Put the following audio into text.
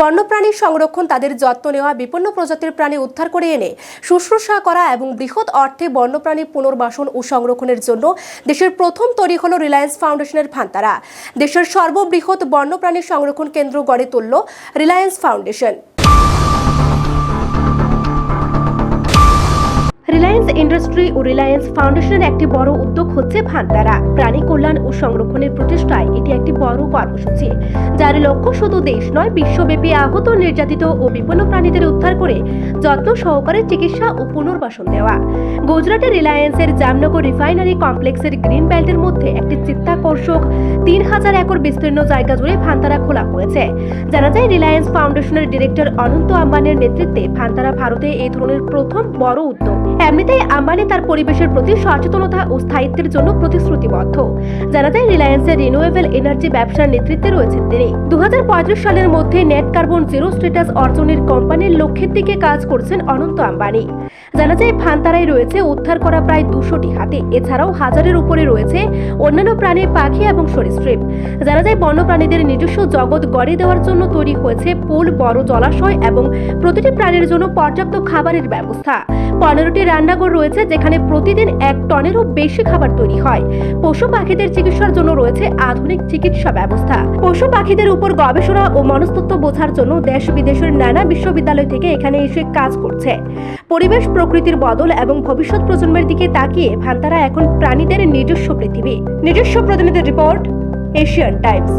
বন্যপ্রাণী সংরক্ষণ, তাদের যত্ন নেওয়া, বিপন্ন প্রজাতির প্রাণী উদ্ধার করে এনে শুশ্রূষা করা এবং বৃহৎ অর্থে বন্যপ্রাণী পুনর্বাসন ও সংরক্ষণের জন্য দেশের প্রথম তৈরি হলো রিলায়েন্স ফাউন্ডেশনের ভান্তারা। দেশের সর্ববৃহৎ বন্যপ্রাণী সংরক্ষণ কেন্দ্র গড়ে তুলল রিলায়েন্স ফাউন্ডেশন। রিলায়েন্স ইন্ডাস্ট্রি ও রিলায়েন্স ফাউন্ডেশনের একটি বড় উদ্যোগ হচ্ছে ভান্তারা। প্রাণী কল্যাণ ও সংরক্ষণের প্রচেষ্টায় এটি একটি বড় কর্মসূচি, যার লক্ষ্য শুধু দেশ নয়, বিশ্বব্যাপী আহত, নির্যাতিত ও বিপন্ন প্রাণীদের উদ্ধার করে যত্ন সহকারে চিকিৎসা ও পুনর্বাসন দেওয়া। গুজরাটের রিলায়েন্সের জামনগর রিফাইনারি কমপ্লেক্সের গ্রিন বেল্টের মধ্যে একটি চিত্তাকর্ষক 3000 একর বিস্তীর্ণ জায়গা জুড়ে ভান্তারা খোলা হয়েছে। জানা যায়, রিলায়েন্স ফাউন্ডেশনের ডিরেক্টর অনন্ত আম্বানির নেতৃত্বে ভান্তারা ভারতে এই ধরনের প্রথম বড় উদ্যোগ। এমনিতেই আম্বানি তার পরিবেশের প্রতি সচেতনতা ও স্থায়িত্বের জন্য প্রতিশ্রুতিবদ্ধ। জানা যায়, রিলায়েন্সের রিনিউয়েবল এনার্জি ব্যবসার নেতৃত্বে রয়েছেন তিনি। 2035 সালের মধ্যে নেট কার্বন জিরো স্ট্যাটাস অর্জনের কোম্পানির লক্ষ্যের দিকে কাজ করছেন অনন্ত আম্বানি। জানা যায়, ভান্তারায় রয়েছে উদ্ধার করা প্রায় 200টি হাতি, এছাড়াও হাজারের উপরে রয়েছে অন্যান্য প্রাণী, পাখি এবং সরীসৃপ। জানা যায়, বন্যপ্রাণীদের নিজস্ব জগৎ গড়ে দেওয়ার জন্য তৈরি হয়েছে পুল, বড় জলাশয় এবং প্রতিটি প্রাণীর জন্য পর্যাপ্ত খাবারের ব্যবস্থা। 15টি রান্নাঘর রয়েছে, যেখানে প্রতিদিন 1 টনেরও বেশি খাবার তৈরি হয়। পশু পাখিদের চিকিৎসার জন্য রয়েছে আধুনিক চিকিৎসা ব্যবস্থা। পশু পাখিদের উপর গবেষণা ও মনস্তত্ত্ব বোঝার জন্য দেশ বিদেশের নানা বিশ্ববিদ্যালয় থেকে এখানে এসে কাজ করছে। পরিবেশ, প্রকৃতির বদল এবং ভবিষ্যৎ প্রজন্মের দিকে তাকিয়ে ভান্তারা এখন প্রাণীদের নিজস্ব পৃথিবী। নিজস্ব প্রতিনিধির রিপোর্ট, এশিয়ান টাইমস।